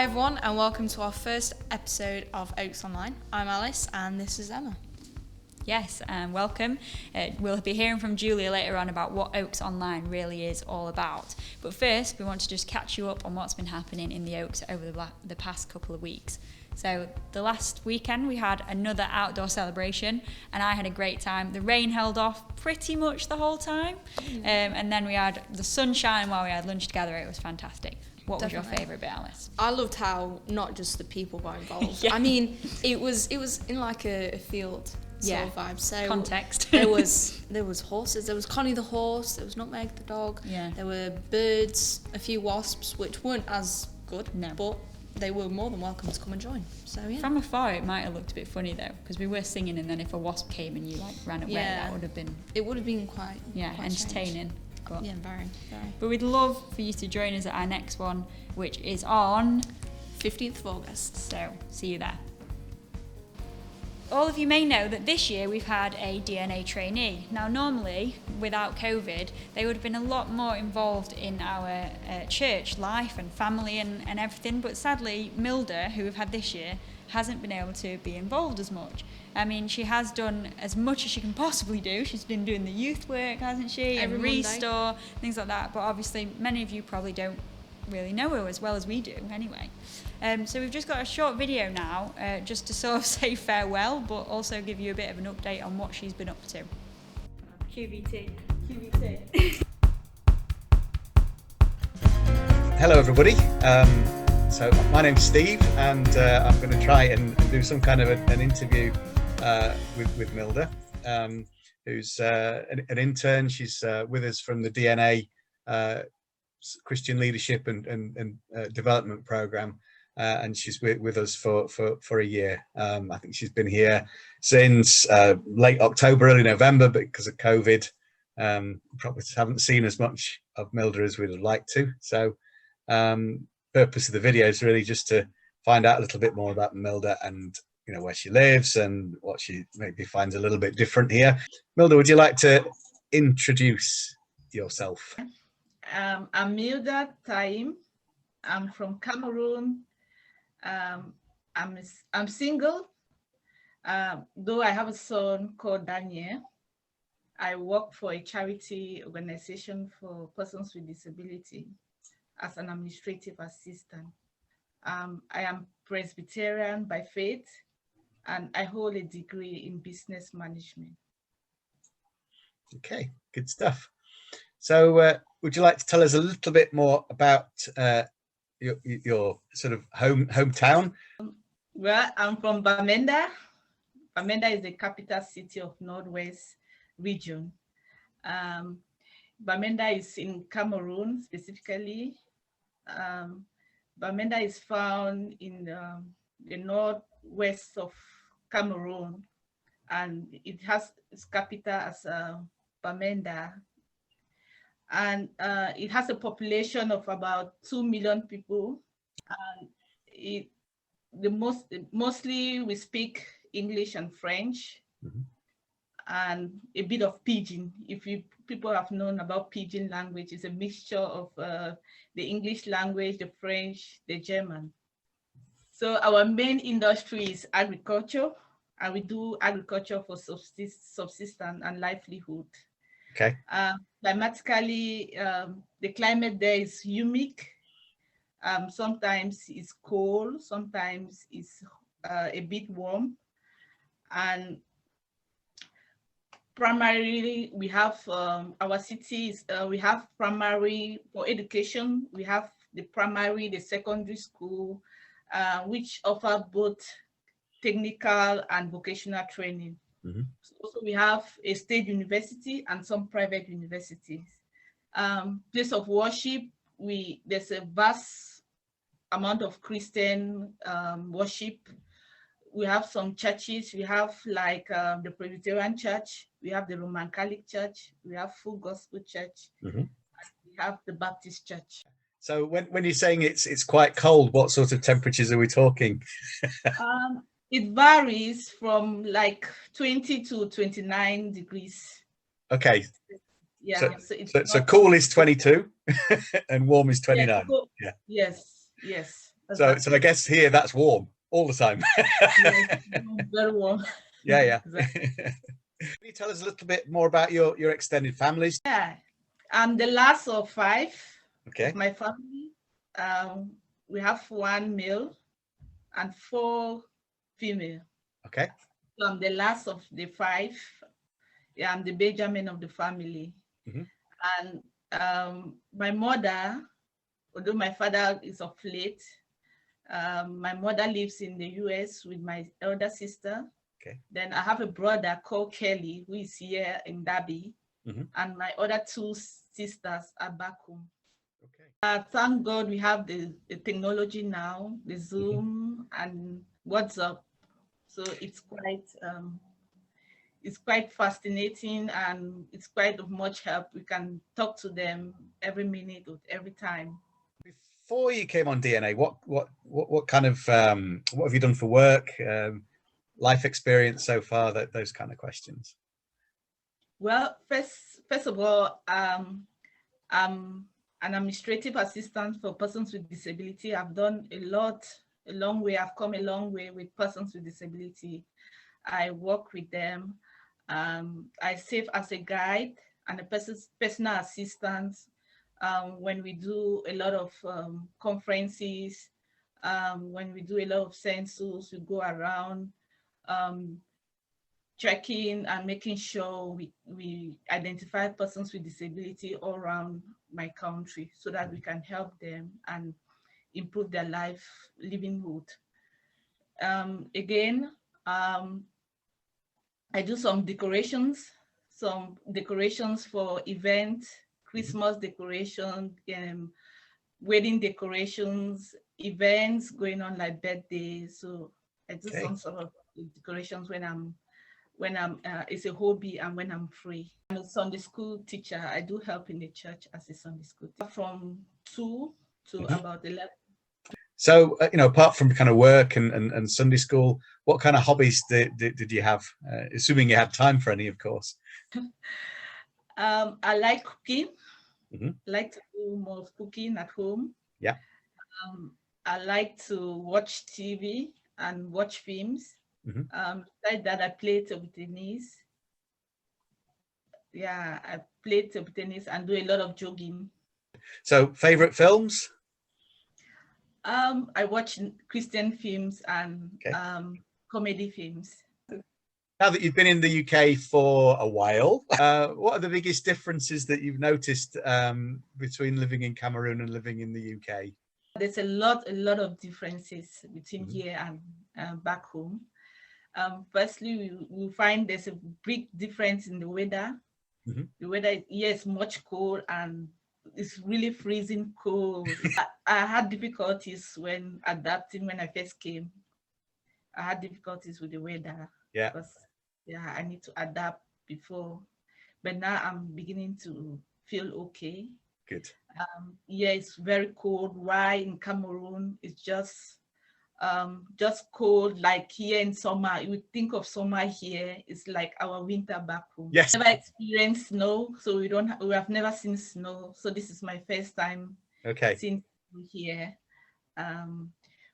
Hi everyone and welcome to our first episode of OAKS Online. I'm Alice and this is Emma. Yes, welcome. We'll be hearing from Julia later on about what OAKS Online really is all about. But first, we want to just catch you up on what's been happening in the OAKS over the past couple of weeks. So the last weekend we had another outdoor celebration and I had a great time. The rain held off pretty much the whole time. And then we had the sunshine while we had lunch together. It was fantastic. What was your favourite bit, Alice? I loved how not just the people were involved. Yeah. I mean, it was in like a field sort of vibe. So context. there was horses. There was Connie the horse. There was Nutmeg the dog. Yeah. There were birds, a few wasps, which weren't as good. No. But they were more than welcome to come and join. So yeah. From afar, it might have looked a bit funny though, because we were singing, and then if a wasp came and you like ran away, that would have been. It would have been quite entertaining. Strange. Yeah, very. But we'd love for you to join us at our next one, which is on 15th of August. So see you there. All of you may know that this year we've had a DNA trainee. Now normally, without COVID, they would have been a lot more involved in our church life and family and everything, but sadly Milda, who we've had this year, hasn't been able to be involved as much. I mean, she has done as much as she can possibly do. She's been doing the youth work, hasn't she? Every and Monday. Restore, things like that, but obviously many of you probably don't really know her as well as we do anyway. So we've just got a short video now, just to sort of say farewell, but also give you a bit of an update on what she's been up to. QVT. Hello everybody. So my name's Steve, and I'm going to try and do some kind of an interview with Milda, who's an intern. She's with us from the DNA Christian Leadership and Development Program. And she's with us for a year. I think she's been here since late October, early November, but because of COVID, probably haven't seen as much of Milda as we'd have liked to. So purpose of the video is really just to find out a little bit more about Milda and where she lives and what she maybe finds a little bit different here. Milda, would you like to introduce yourself? I'm Milda Taim. I'm from Cameroon. I'm single, though I have a son called Daniel. I work for a charity organization for persons with disability as an administrative assistant. I am Presbyterian by faith, and I hold a degree in business management. Okay, good stuff. So would you like to tell us a little bit more about your sort of hometown? Well, I'm from Bamenda. Bamenda is the capital city of Northwest region. Bamenda is in Cameroon specifically. Bamenda is found in the northwest of Cameroon, and it has its capital as Bamenda. And it has a population of about 2 million people. And mostly we speak English and French, and a bit of Pidgin. If people have known about Pidgin language, it's a mixture of the English language, the French, the German. So our main industry is agriculture, and we do agriculture for subsistence and livelihood. Okay. Climatically, the climate there is humid. Sometimes it's cold, sometimes it's a bit warm. And primarily, we have our cities, we have primary for education. We have the primary, the secondary school, which offer both technical and vocational training. Also, we have a state university and some private universities. Place of worship, there's a vast amount of Christian worship. We have some churches. We have like the Presbyterian Church. We have the Roman Catholic Church. We have Full Gospel Church. And we have the Baptist Church. So when you're saying it's quite cold, what sort of temperatures are we talking? It varies from like 20 to 29 degrees. Okay. Yeah. So cool is 22 and warm is 29. Yeah. Yes. So I guess here that's warm all the time. Yes, very warm. Yeah. Exactly. Can you tell us a little bit more about your extended families? Yeah, I'm the last of 5 Okay. of my family. We have 1 male and 4 female. Okay. So I'm the last of the 5. Yeah, I'm the Benjamin of the family. Mm-hmm. And my mother, although my father is of late, my mother lives in the US with my elder sister. Okay. Then I have a brother called Kelly, who is here in Derby. Mm-hmm. And my other 2 sisters are back home. Okay. Thank God we have the technology now, the Zoom and WhatsApp. So it's quite fascinating, and it's quite of much help. We can talk to them every minute or every time. Before you came on DNA, what kind of what have you done for work, life experience so far? Those kind of questions. Well, first of all, I'm an administrative assistant for persons with disability. I've done a long way. I've come a long way with persons with disability. I work with them. I serve as a guide and a personal assistant when we do a lot of conferences, when we do a lot of census, we go around checking and making sure we identify persons with disability all around my country so that we can help them and improve their livelihood. Again, I do some decorations for events, Christmas decoration, wedding decorations, events going on like birthdays. So I do some sort of decorations when I'm it's a hobby and when I'm free. I'm a Sunday school teacher. I do help in the church as a Sunday school teacher from 2 to about 11. So, apart from kind of work and Sunday school, what kind of hobbies did you have? Assuming you had time for any, of course. I like cooking. Mm-hmm. I like to do more of cooking at home. Yeah. I like to watch TV and watch films. Besides that, I play table tennis. Yeah, I play table tennis and do a lot of jogging. So, favorite films? I watch Christian films and comedy films. Now that you've been in the UK for a while, what are the biggest differences that you've noticed between living in Cameroon and living in the UK? There's a lot of differences between here and back home. Firstly, we find there's a big difference in the weather. The weather here is much cold and it's really freezing cold. I had difficulties when adapting when I first came. I had difficulties with the weather. Yeah. Because I need to adapt before. But now I'm beginning to feel okay. Good. It's very cold. Why in Cameroon it's just cold, like here in summer. You would think of summer here, it's like our winter back home. Yes. Never experienced snow, so we have never seen snow. So this is my first time seeing here.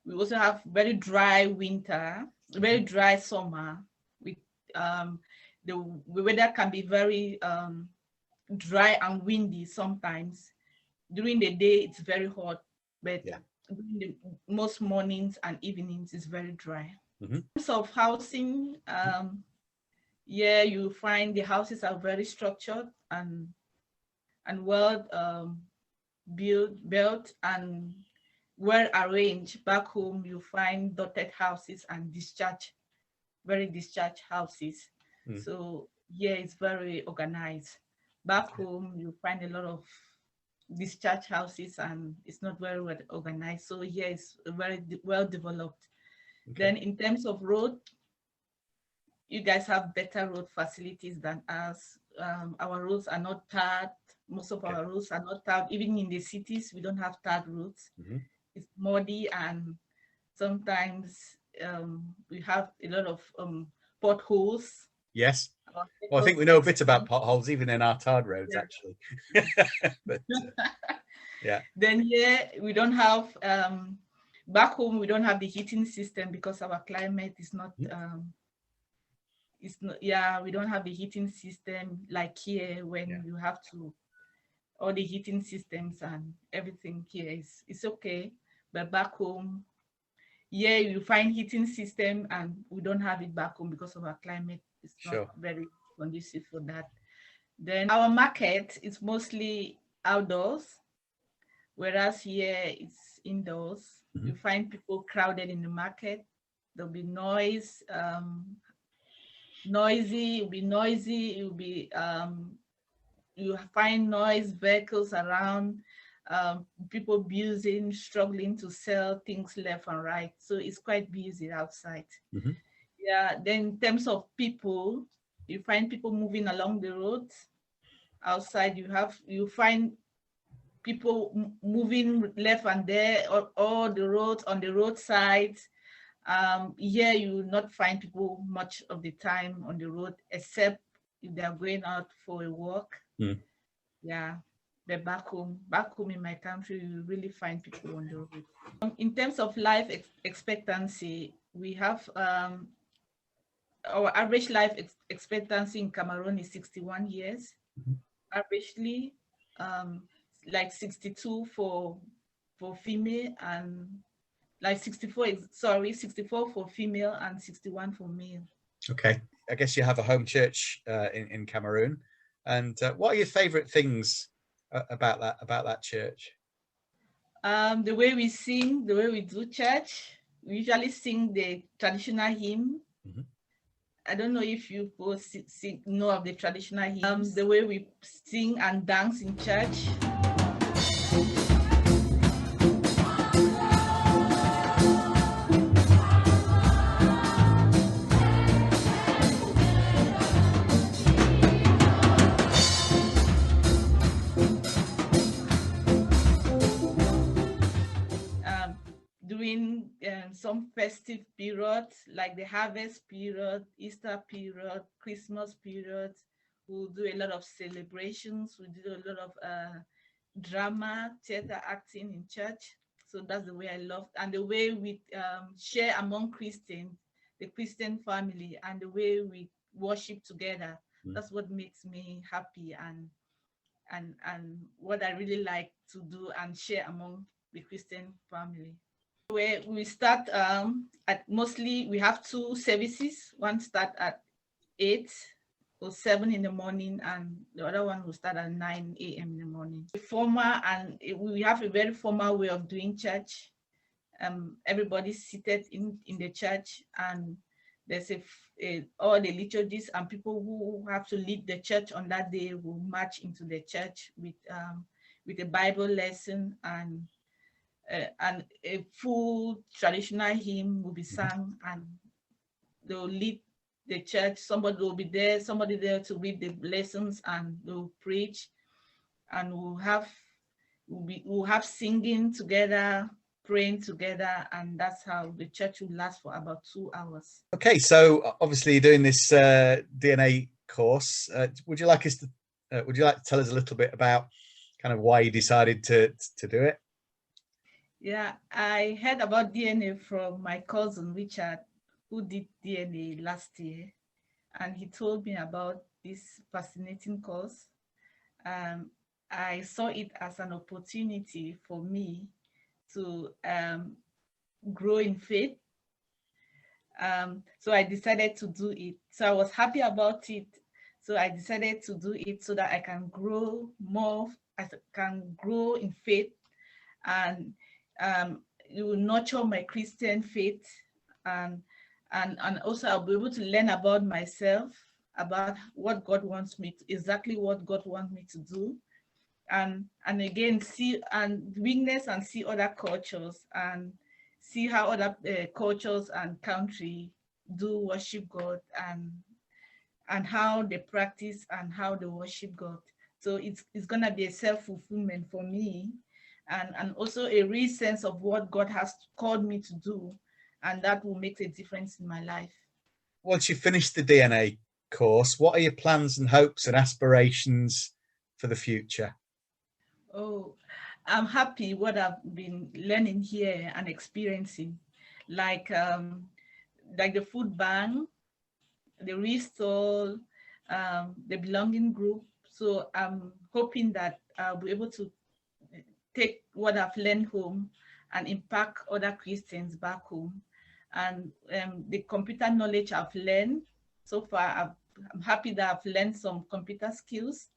We also have very dry winter, very dry summer. The weather can be very dry and windy sometimes. During the day, it's very hot, but most mornings and evenings is very dry. In terms of housing, you find the houses are very structured and well built and well arranged. Back home, you find dotted houses and very discharged houses. So it's very organized. Back home, you find a lot of discharge houses and it's not very well organized. So it's very well developed. Then in terms of road, you guys have better road facilities than us. Our roads are not tarred. Most of our roads are not tarred. Even in the cities, we don't have tarred roads. It's muddy and sometimes we have a lot of potholes. Yes. Well, I think we know a bit about potholes, even in our tarred roads, actually. But, Then we don't have back home, we don't have the heating system because our climate is not, yeah, we don't have the heating system like here when you have to, all the heating systems and everything here is, it's okay. But back home, yeah, you find heating system and we don't have it back home because of our climate. It's not very conducive for that. Then our market is mostly outdoors, whereas here it's indoors. You find people crowded in the market. There'll be noise, noisy, it'll be noisy, it'll be, you find noise, vehicles around, people abusing, struggling to sell things left and right. So it's quite busy outside. Yeah, then in terms of people, you find people moving along the roads. Outside, you find people moving left and there, all the roads on the roadside. Here you will not find people much of the time on the road, except if they are going out for a walk. Yeah, but back home in my country, you really find people on the road. In terms of life expectancy, we have our average life expectancy in Cameroon is 61 years, averagely, like 62 for female, and like 64 for female and 61 for male. Okay, I guess you have a home church in Cameroon, and what are your favorite things about that church? The way we sing, the way we do church. We usually sing the traditional hymn. I don't know if you both know of the traditional hymns. The way we sing and dance in church. During some festive periods, like the harvest period, Easter period, Christmas period, we'll do a lot of celebrations. We do a lot of drama, theater acting in church. So that's the way I love, and the way we share among Christians, the Christian family, and the way we worship together. That's what makes me happy, and what I really like to do and share among the Christian family. Where we start at mostly, we have two services. One start at 8 or 7 in the morning, and the other one will start at 9 a.m. in the morning. Formal, and we have a very formal way of doing church. Everybody's seated in the church, and there's all the liturgies, and people who have to lead the church on that day will march into the church with a Bible lesson, and a full traditional hymn will be sung, and they'll lead the church. Somebody will be there, somebody there to read the lessons, and they'll preach, and we'll have singing together, praying together, and that's how the church will last for about 2 hours. Okay, so obviously you're doing this DNA course. Would you like to tell us a little bit about kind of why you decided to do it? Yeah, I heard about DNA from my cousin Richard, who did DNA last year, and he told me about this fascinating course. I saw it as an opportunity for me to grow in faith. So I decided to do it. So I was happy about it. So I decided to do it so that I can grow more, I can grow in faith, and it will nurture my Christian faith, and also I'll be able to learn about myself, about what God wants me to, exactly what God wants me to do, and again see and witness and see other cultures, and see how other cultures and country do worship God, and how they practice and how they worship God. So it's gonna be a self-fulfillment for me, and also a real sense of what God has called me to do, and that will make a difference in my life. Once you finish the DNA course, what are your plans and hopes and aspirations for the future? Oh, I'm happy what I've been learning here and experiencing, like the food bank, the restore, the belonging group. So I'm hoping that I'll be able to take what I've learned home and impact other Christians back home. And the computer knowledge I've learned so far, I'm happy that I've learned some computer skills,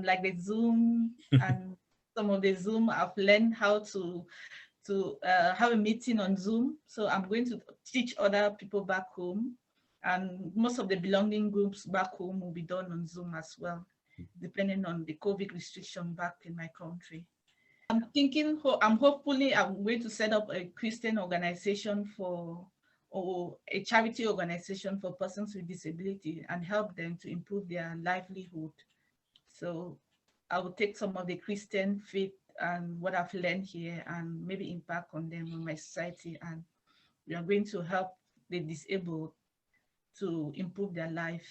like the Zoom and some of the Zoom. I've learned how to have a meeting on Zoom. So I'm going to teach other people back home. And most of the belonging groups back home will be done on Zoom as well, depending on the COVID restriction back in my country. I'm thinking, I'm going to set up a Christian organization or a charity organization for persons with disability and help them to improve their livelihood. So I will take some of the Christian faith and what I've learned here and maybe impact on them on my society. And we are going to help the disabled to improve their life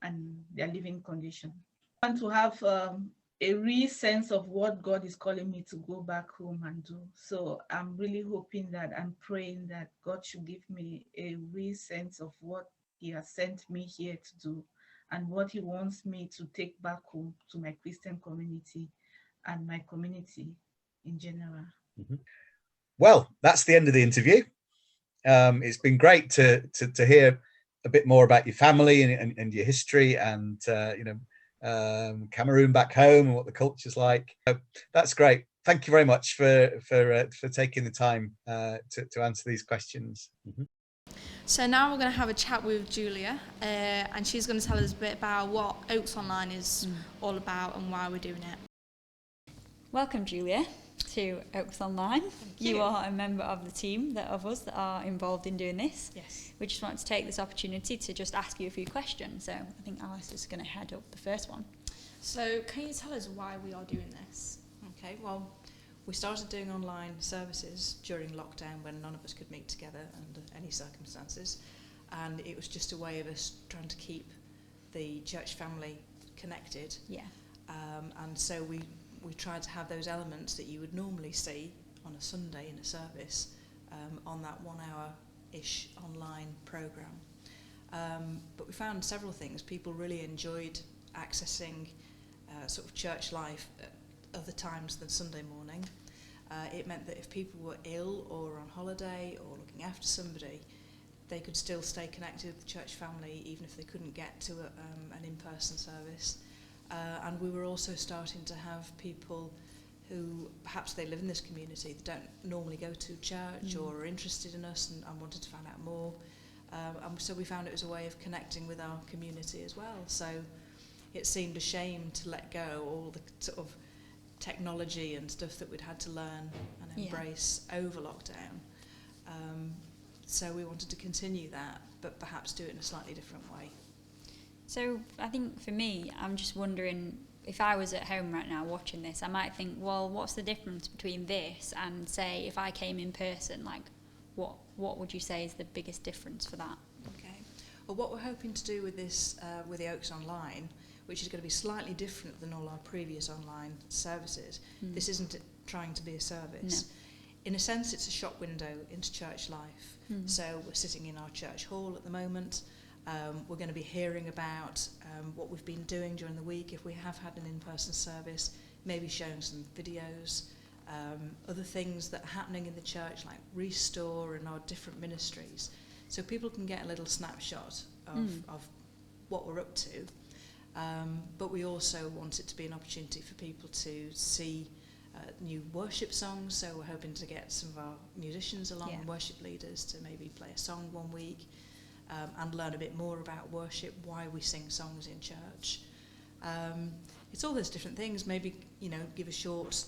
and their living condition. I want to have a real sense of what God is calling me to go back home and do. So I'm really hoping that I'm praying that God should give me a real sense of what He has sent me here to do and what He wants me to take back home to my Christian community and my community in general. Mm-hmm. Well, that's the end of the interview. It's been great to hear a bit more about your family and your history and Cameroon back home and what the culture's like. So that's great. Thank you very much for taking the time to answer these questions. Mm-hmm. So now we're going to have a chat with Julia, and she's going to tell us a bit about what OAKS Online is all about and why we're doing it. Welcome, Julia, to OAKS Online. You are a member of the team of us that are involved in doing this. Yes. We just want to take this opportunity to just ask you a few questions. So I think Alice is going to head up the first one. So can you tell us why we are doing this? Okay, well, we started doing online services during lockdown when none of us could meet together under any circumstances, and it was just a way of us trying to keep the church family connected. Yeah. And so we tried to have those elements that you would normally see on a Sunday in a service on that 1 hour-ish online programme. But we found several things. People really enjoyed accessing sort of church life at other times than Sunday morning. It meant that if people were ill or on holiday or looking after somebody, they could still stay connected with the church family even if they couldn't get to an in-person service. And we were also starting to have people who perhaps they live in this community, they don't normally go to church or are interested in us and wanted to find out more. And so we found it was a way of connecting with our community as well. So it seemed a shame to let go all the sort of technology and stuff that we'd had to learn and embrace over lockdown. So we wanted to continue that, but perhaps do it in a slightly different way. So I think for me, I'm just wondering, if I was at home right now watching this, I might think, well, what's the difference between this and, say, if I came in person? Like, what would you say is the biggest difference for that? Okay. Well, what we're hoping to do with this, with the OAKS Online, which is going to be slightly different than all our previous online services, this isn't trying to be a service. No. In a sense, it's a shop window into church life. So we're sitting in our church hall at the moment. We're going to be hearing about what we've been doing during the week, if we have had an in-person service, maybe showing some videos, other things that are happening in the church, like Restore and our different ministries. So people can get a little snapshot of what we're up to. But we also want it to be an opportunity for people to see new worship songs. So we're hoping to get some of our musicians along and worship leaders to maybe play a song one week. And learn a bit more about worship, why we sing songs in church. It's all those different things. Maybe, give a short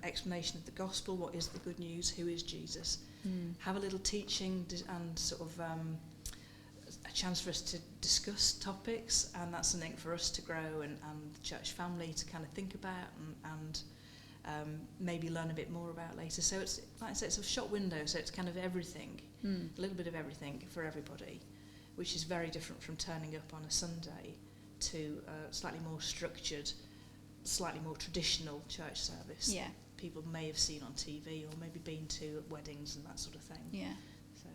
explanation of the gospel. What is the good news? Who is Jesus? Have a little teaching and sort of a chance for us to discuss topics, and that's something for us to grow and the church family to kind of think about and maybe learn a bit more about later. So it's, like I said, it's a shop window, so it's kind of everything, a little bit of everything for everybody, which is very different from turning up on a Sunday to a slightly more structured, slightly more traditional church service. Yeah. people may have seen on TV or maybe been to at weddings and that sort of thing. Yeah. So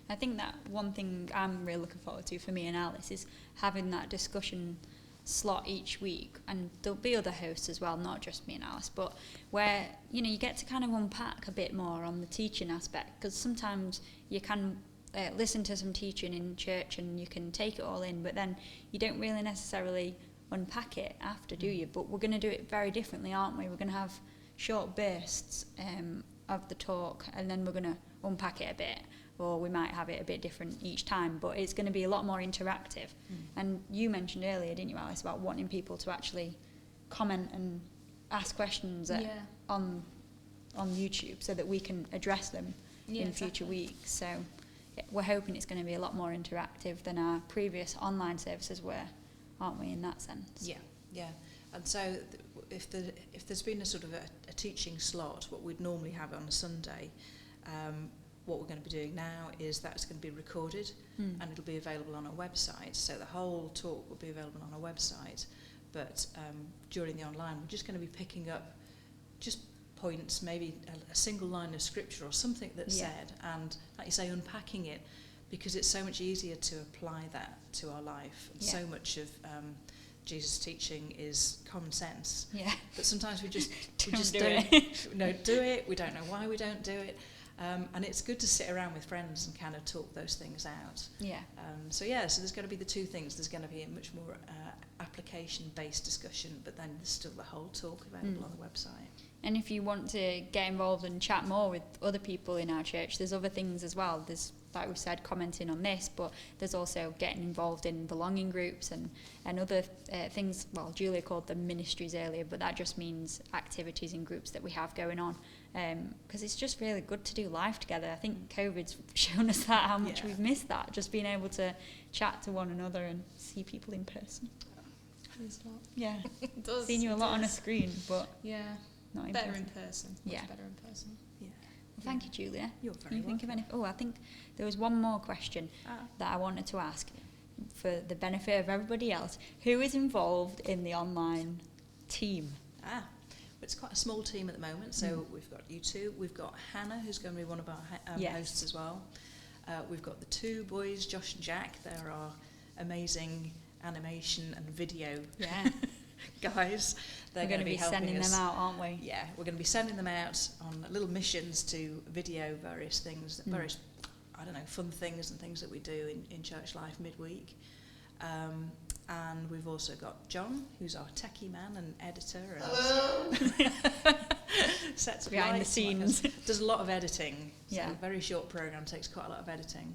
I think that one thing I'm really looking forward to for me and Alice is having that discussion slot each week, and there'll be other hosts as well, not just me and Alice, but where you get to kind of unpack a bit more on the teaching aspect, because sometimes you can listen to some teaching in church and you can take it all in, but then you don't really necessarily unpack it after, do you? But we're going to do it very differently, aren't we? We're going to have short bursts of the talk, and then we're going to unpack it a bit, or we might have it a bit different each time, but it's going to be a lot more interactive. And you mentioned earlier, didn't you, Alice, about wanting people to actually comment and ask questions on YouTube so that we can address them in future weeks. So we're hoping it's going to be a lot more interactive than our previous online services were, aren't we, in that sense? Yeah. And so if there's been a sort of a teaching slot, what we'd normally have on a Sunday, what we're going to be doing now is that's going to be recorded and it'll be available on our website. So the whole talk will be available on our website. But during the online, we're just going to be picking up just points, maybe a single line of scripture or something that's said, and like you say, unpacking it, because it's so much easier to apply that to our life. And so much of Jesus' teaching is common sense. Yeah. But sometimes we just do it. We don't know why we don't do it. And it's good to sit around with friends and kind of talk those things out. Yeah. So there's going to be the two things. There's going to be a much more application-based discussion, but then there's still the whole talk available on the website. And if you want to get involved and chat more with other people in our church, there's other things as well. There's, like we said, commenting on this, but there's also getting involved in belonging groups and other things. Well, Julia called them ministries earlier, but that just means activities and groups that we have going on. Because it's just really good to do life together. I think COVID's shown us that, how much we've missed that, just being able to chat to one another and see people in person. Yeah, It does. seen you a lot on a screen, but not in better person. in person. Yeah. Much better in person. Yeah. Well, thank you, Julia. You're Can very you think of welcome. any? Oh, I think there was one more question that I wanted to ask for the benefit of everybody else. Who is involved in the online team? It's quite a small team at the moment, so we've got you two. We've got Hannah, who's going to be one of our hosts as well. We've got the two boys, Josh and Jack. They're our amazing animation and video guys. They're We're going to be helping sending us. them out, aren't we? Yeah, we're going to be sending them out on little missions to video various things, various, fun things and things that we do in church life midweek. And we've also got John, who's our techie man and editor. And sets up behind the lights, scenes. Does a lot of editing. So Yeah. a very short programme takes quite a lot of editing.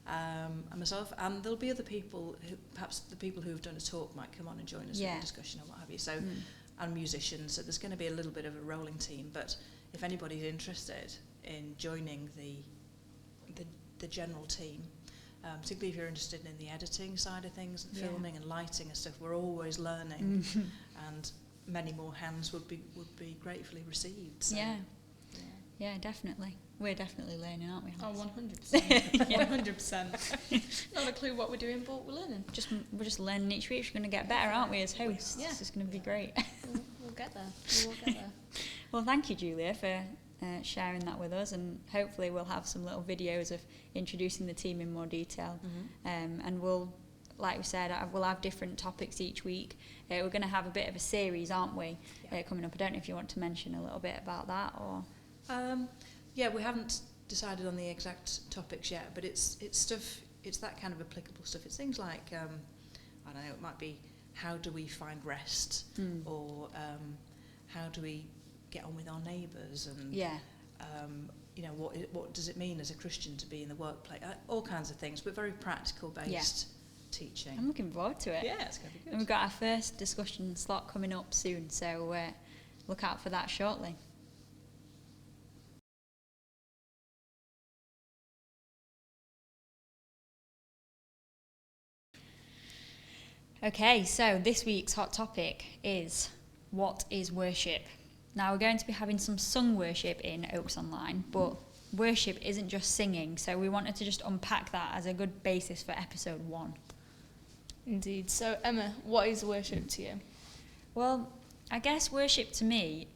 And myself, and there'll be other people who, perhaps the people who've done a talk might come on and join us for a discussion or what have you. So, and musicians. So there's going to be a little bit of a rolling team. But if anybody's interested in joining the general team, particularly if you're interested in the editing side of things and filming and lighting and stuff, we're always learning, and many more hands would be gratefully received. So, yeah, definitely. We're definitely learning, aren't we? Oh, 100%. 100%. Not a clue what we're doing, but we're learning. We're just learning each week. We're going to get better, aren't we, as hosts? Yeah. It's just going to be great. We'll get there. We'll get there. Well, thank you, Julia, for sharing that with us, and hopefully we'll have some little videos of introducing the team in more detail. And we'll, like we said, we'll have different topics each week. We're going to have a bit of a series, aren't we, coming up? I don't know if you want to mention a little bit about that, or... we haven't decided on the exact topics yet, but it's stuff, it's that kind of applicable stuff. It's things like, I don't know, it might be how do we find rest, or how do we get on with our neighbours, and what does it mean as a Christian to be in the workplace? All kinds of things, but very practical based teaching. I'm looking forward to it. Yeah, it's going to be good. And we've got our first discussion slot coming up soon, so look out for that shortly. Okay, so this week's hot topic is, what is worship? Now, we're going to be having some sung worship in OAKS Online, but worship isn't just singing, so we wanted to just unpack that as a good basis for episode 1. Indeed. So, Emma, what is worship to you? Well, I guess worship to me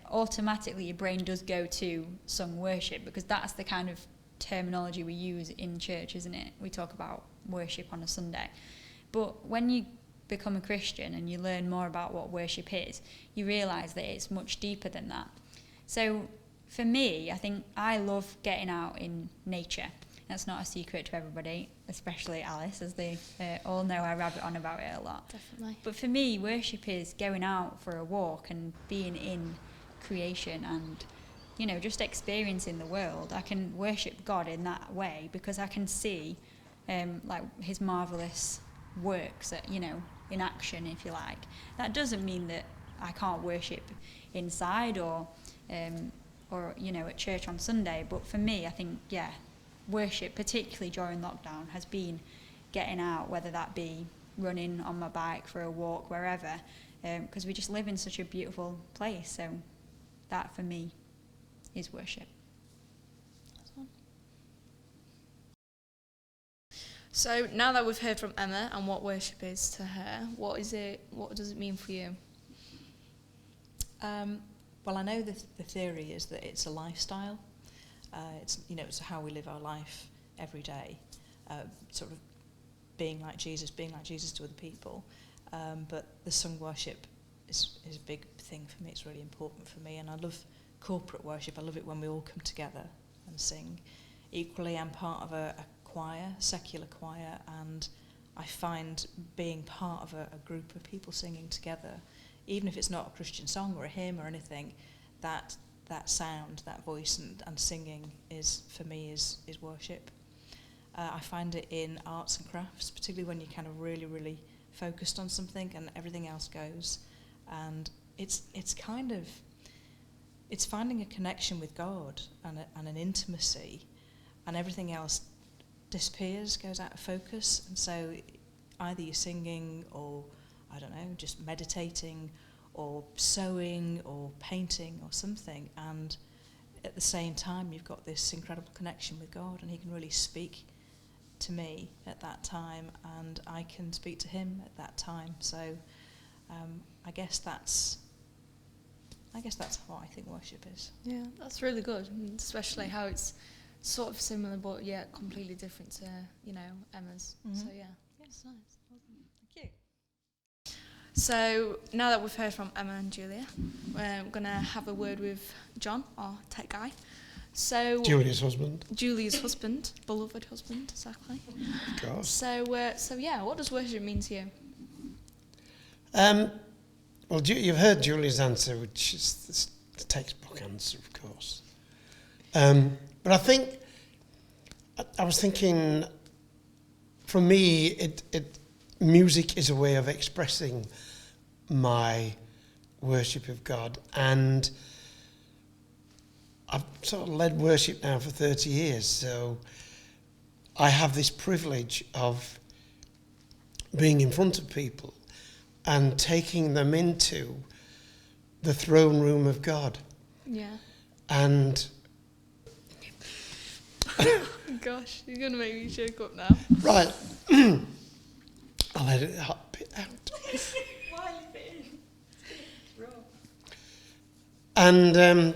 automatically your brain does go to sung worship, because that's the kind of terminology we use in church, isn't it? We talk about worship on a Sunday. But when you become a Christian and you learn more about what worship is, you realise that it's much deeper than that. So for me, I think I love getting out in nature. That's not a secret to everybody, especially Alice, as they all know I rabbit on about it a lot. Definitely. But for me, worship is going out for a walk and being in creation and, you know, just experiencing the world. I can worship God in that way because I can see like his marvellous works, you know, in action, if you like. That doesn't mean that I can't worship inside or you know, at church on Sunday. But for me, I think, yeah, worship, particularly during lockdown, has been getting out, whether that be running on my bike for a walk, wherever, because we just live in such a beautiful place. So that for me is worship. So now that we've heard from Emma and what worship is to her, what does it mean for you? Well, I know the theory is that it's a lifestyle. It's how we live our life every day, sort of being like Jesus to other people. But the sung worship is a big thing for me. It's really important for me, and I love corporate worship. I love it when we all come together and sing. Equally, I'm part of a choir, secular choir, and I find being part of a group of people singing together, even if it's not a Christian song or a hymn or anything, that sound, that voice and singing is, for me, is worship. I find it in arts and crafts, particularly when you're kind of really, really focused on something and everything else goes. And it's finding a connection with God and an intimacy, and everything else disappears, goes out of focus. And so either you're singing or, I don't know, just meditating or sewing or painting or something, and at the same time you've got this incredible connection with God, and he can really speak to me at that time and I can speak to him at that time. So I guess that's what I think worship is. Yeah, that's really good, and especially how it's sort of similar but yet completely different to, you know, Emma's. Mm-hmm. So yeah, it's nice. Thank you. So now that we've heard from Emma and Julia, we're going to have a word with John, our tech guy. So Julia's husband. Julia's husband, beloved husband, exactly. Of course. So yeah, what does worship mean to you? Well, you've heard Julia's answer, which is the textbook answer, of course. But I think, I was thinking, for me, music is a way of expressing my worship of God, and I've sort of led worship now for 30 years, so I have this privilege of being in front of people and taking them into the throne room of God. Yeah. And Gosh, you're going to make me choke up now. right, I'll edit that bit out. Why leave it in? It's wrong. And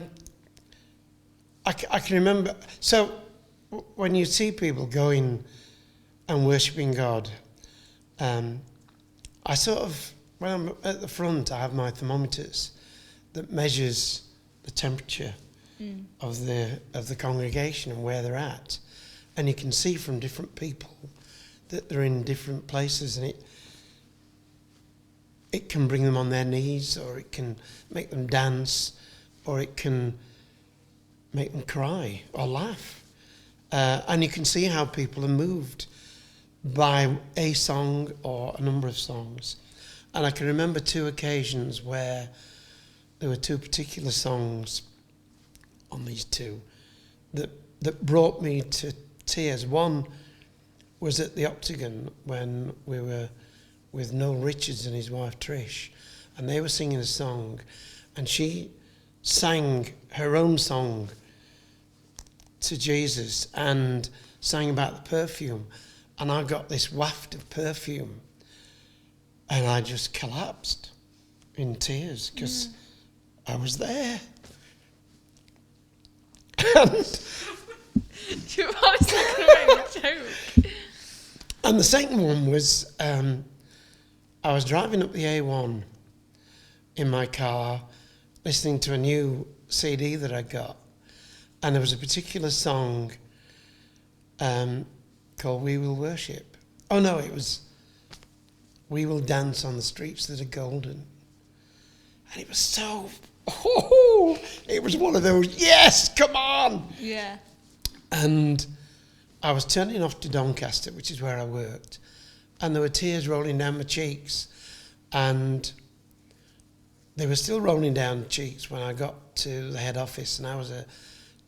I can remember, so when you see people going and worshipping God, I sort of, when I'm at the front, I have my thermometers that measures the temperature of the congregation and where they're at. And you can see from different people that they're in different places, and it can bring them on their knees, or it can make them dance, or it can make them cry or laugh. And you can see how people are moved by a song or a number of songs. And I can remember two occasions where there were two particular songs on these two that brought me to tears. One was at the Octagon when we were with Noel Richards and his wife Trish, and they were singing a song, and she sang her own song to Jesus and sang about the perfume, and I got this waft of perfume and I just collapsed in tears because I was there. And You were obviously going to make a joke. And the second one was, I was driving up the A1 in my car, listening to a new CD that I got, and there was a particular song called We Will Worship. Oh no, it was We Will Dance on the Streets That Are Golden. And it was so, it was one of those, yes, come on! Yeah. And I was turning off to Doncaster, which is where I worked, and there were tears rolling down my cheeks, and they were still rolling down the cheeks when I got to the head office, and I was a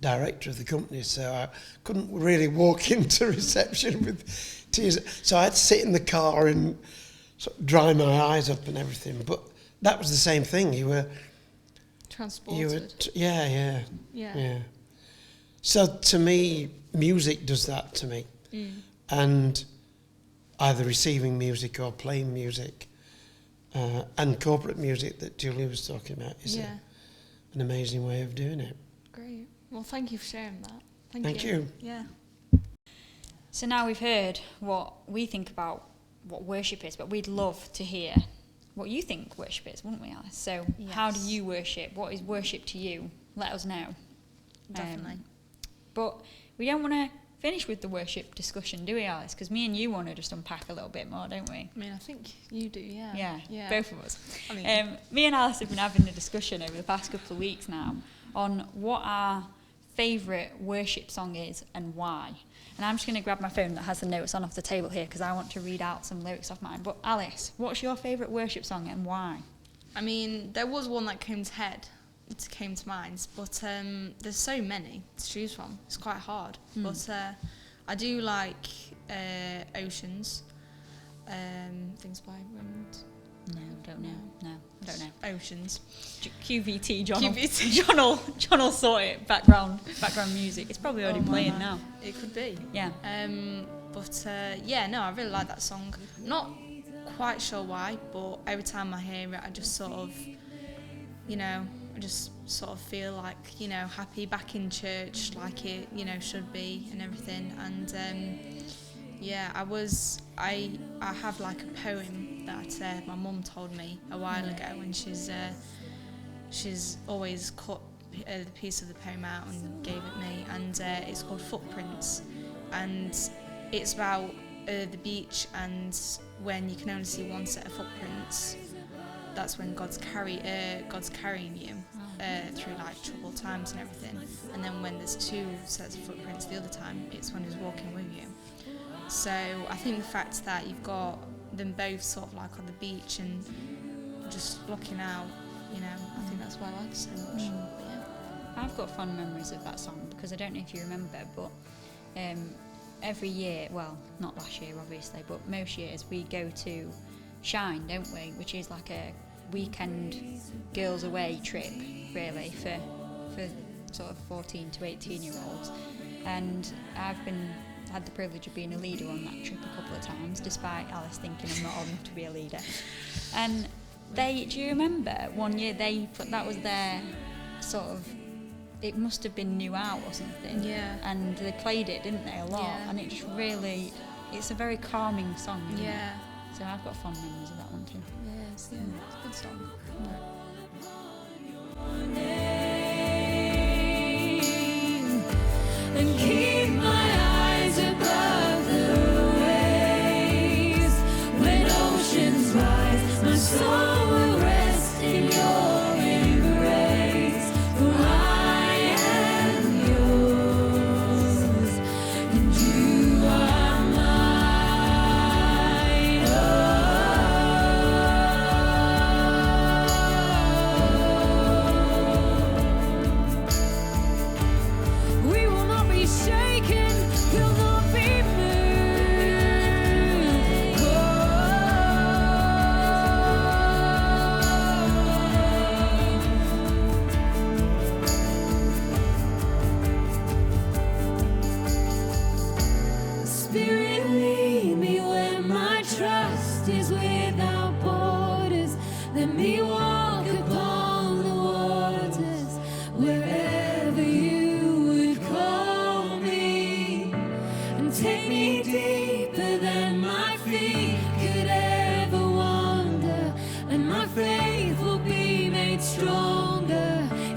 director of the company, so I couldn't really walk into reception with tears. So I had to sit in the car and sort of dry my eyes up and everything. But that was the same thing. You were Transported. Yeah. So to me, music does that to me. And either receiving music or playing music and corporate music that Julie was talking about is an amazing way of doing it. Great. Well, thank you for sharing that. Thank you. Yeah. So now we've heard what we think about what worship is, but we'd love to hear what you think worship is, wouldn't we, Alice? So how do you worship? What is worship to you? Let us know. Definitely. But we don't want to finish with the worship discussion, do we, Alice? Because me and you want to just unpack a little bit more, don't we? I mean, I think you do, yeah. Yeah, both of us. I mean, me and Alice have been having a discussion over the past couple of weeks now on what our favourite worship song is and why. And I'm just going to grab my phone that has the notes on off the table here because I want to read out some lyrics off mine. But Alice, what's your favourite worship song and why? I mean, there was one that came to mind, but there's so many to choose from. It's quite hard. But I do like Oceans, things by Wind. No, don't know. No, I don't know. Oceans. QVT, John. QVT. John will sort it. Background music. It's probably already playing now. It could be. Yeah. But I really like that song. Not quite sure why, but every time I hear it, I just sort of, feel like, happy back in church, like it, should be and everything. And I have like a poem that my mum told me a while ago, and she's always cut a piece of the poem out and gave it me, and it's called Footprints, and it's about the beach, and when you can only see one set of footprints, that's when God's carrying you through like troubled times and everything, and then when there's two sets of footprints the other time, it's when He's walking with you. So I think the fact that you've got them both sort of like on the beach and just looking out, I think that's why I like it so much. But yeah. I've got fond memories of that song because I don't know if you remember, but every year, well, not last year obviously, but most years we go to Shine, don't we? Which is like a weekend girls away trip, really, for sort of 14 to 18 year olds. And I've had the privilege of being a leader on that trip a couple of times, despite Alice thinking I'm not old enough to be a leader. And do you remember one year that was their sort of, it must have been new out or something. Yeah. And they played it, didn't they, a lot? Yeah. And it just really, it's a very calming song, isn't Yeah. it? So I've got fond memories of that one too. Yes, yeah, it's a good song. And keep my eyes above the waves. When oceans rise, my soul will rest in your embrace. For I am yours, and you are mine. We will not be shaken, will not be moved. Spirit, lead me where my trust is without borders. Let me walk upon the waters.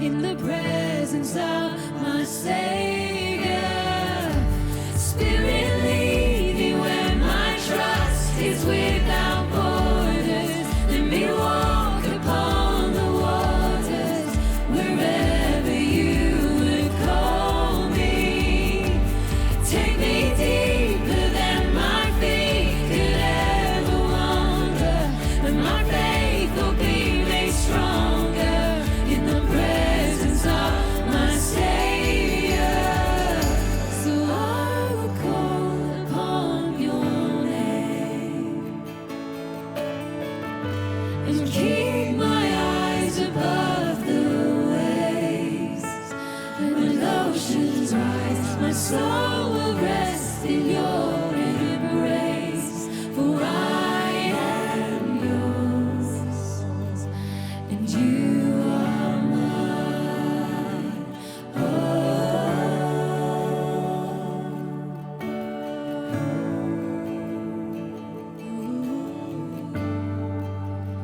in the presence of my Savior. Spirit, lead me where my trust is without borders. Let me walk upon the waters wherever you would call me. Take me deeper than my feet could ever wander, and my faith will be made stronger in the presence of my Savior. So I will call upon your name and keep my eyes above the waves. And when oceans rise, my soul will rest in your embrace. For I am yours, and you are mine.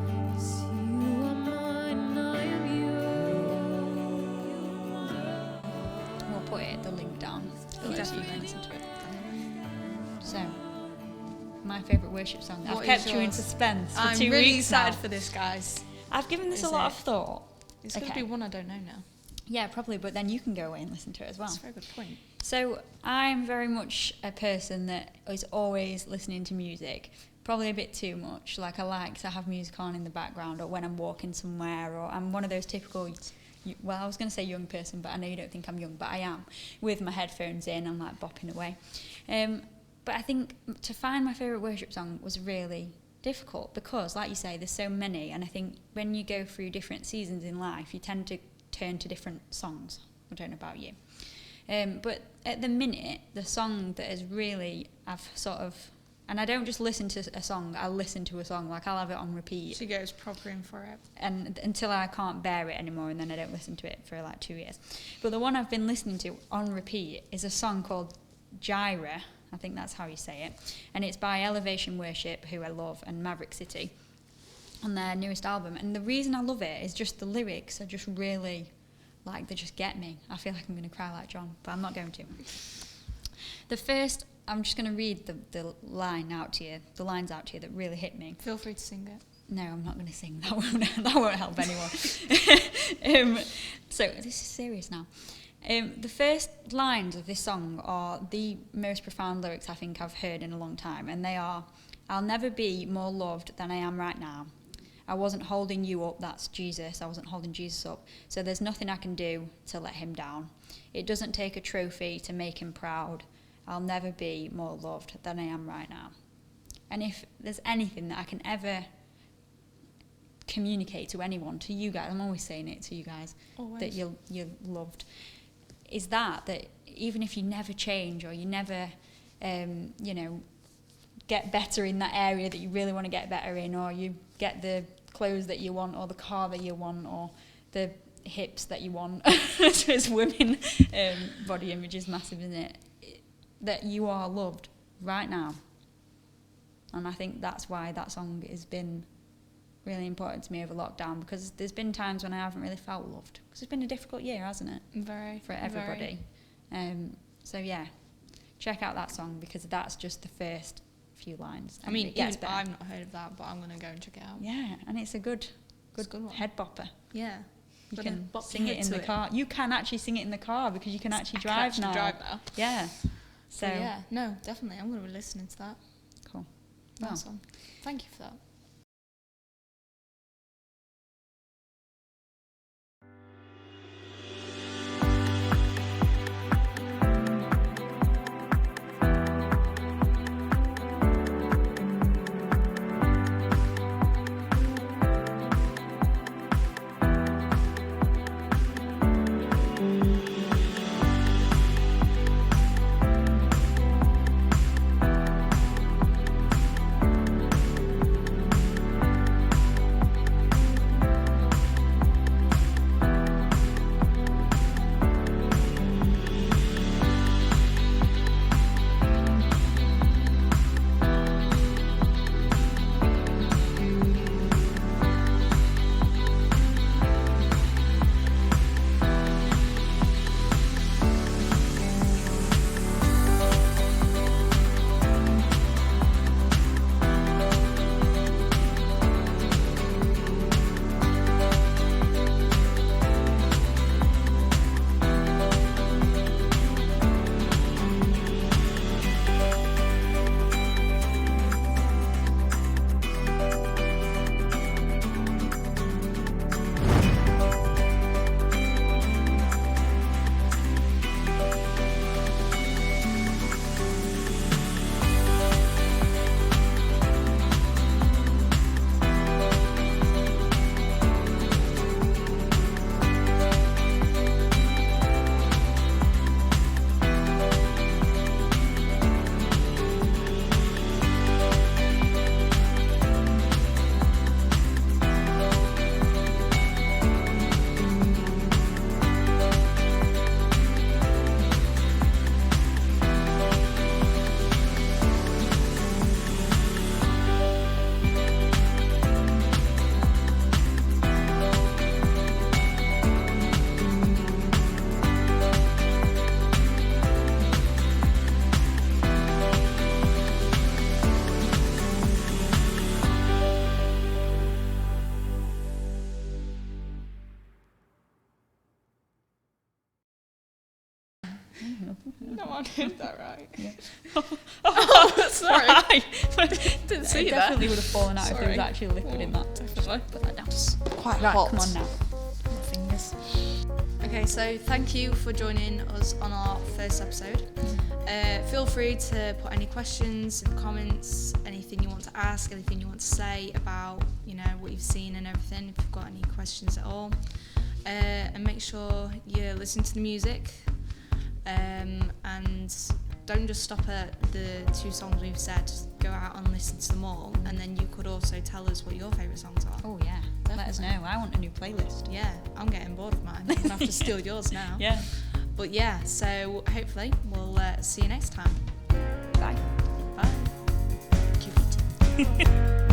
Yes, you are mine, and I am yours. We'll put the link down so that you can listen to it. So, my favourite worship song. I've What is kept you in yours? suspense for I'm 2 really weeks excited now. for this, guys. I've given this Is a lot it? of thought. It's going to Okay. be one I don't know now. Yeah, probably, but then you can go away and listen to it as well. That's a very good point. So I'm very much a person that is always listening to music, probably a bit too much. Like I like to have music on in the background, or when I'm walking somewhere, or I'm one of those typical, well, I was going to say young person, but I know you don't think I'm young, but I am, with my headphones in and like bopping away. But I think to find my favourite worship song was really difficult because, like you say, there's so many, and I think when you go through different seasons in life, you tend to turn to different songs. I don't know about you. But at the minute, the song that is really, I've sort of, and I don't just listen to a song, I'll listen to a song, like I'll have it on repeat. She goes proper in for it. And until I can't bear it anymore, and then I don't listen to it for like 2 years. But the one I've been listening to on repeat is a song called Jireh, I think that's how you say it, and it's by Elevation Worship, who I love, and Maverick City, on their newest album. And the reason I love it is just the lyrics are just really, like, they just get me. I feel like I'm going to cry like John, but I'm not going to. The first, I'm just going to read the lines out to you that really hit me. Feel free to sing it. No, I'm not going to sing. That won't help anyone. So this is serious now. The first lines of this song are the most profound lyrics I think I've heard in a long time, and they are, "I'll never be more loved than I am right now. I wasn't holding you up," that's Jesus, I wasn't holding Jesus up, "so there's nothing I can do to let him down. It doesn't take a trophy to make him proud. I'll never be more loved than I am right now." And if there's anything that I can ever communicate to anyone, to you guys, I'm always saying it to you guys, Always. that you're loved, is that even if you never change, or you never, get better in that area that you really want to get better in, or you get the clothes that you want, or the car that you want, or the hips that you want, as women, body image is massive, isn't it? That you are loved right now. And I think that's why that song has been really important to me over lockdown, because there's been times when I haven't really felt loved, because it's been a difficult year, hasn't it? Very. For everybody. So yeah, check out that song, because that's just the first few lines. I mean, it gets even better. I've not heard of that, but I'm going to go and check it out. Yeah, and it's a good It's a good one. head bopper. Yeah. You Gonna can bop sing your it head in to the it. car. You can actually sing it in the car, because you can actually drive now. Drive now. Yeah. So yeah, no, definitely. I'm going to be listening to that. Cool. That Wow. song. Thank you for that. No, I did that right. Yeah. Oh, sorry. Right. Didn't It see that. definitely would have fallen out if there was Sorry. actually liquid in that. Definitely. Put that down. Quite Right, hot. come on now. My fingers. Okay, so thank you for joining us on our first episode. Feel free to put any questions in the comments, anything you want to ask, anything you want to say about, what you've seen and everything, if you've got any questions at all. And make sure you listen to the music, and don't just stop at the 2 songs we've said. Go out and listen to them all, and then you could also tell us what your favourite songs are. Oh yeah, let us know. I want a new playlist. Yeah, I'm getting bored of mine. I'm going to have to steal yours now. Yeah. But yeah, so hopefully we'll see you next time. Bye. Bye. Cute.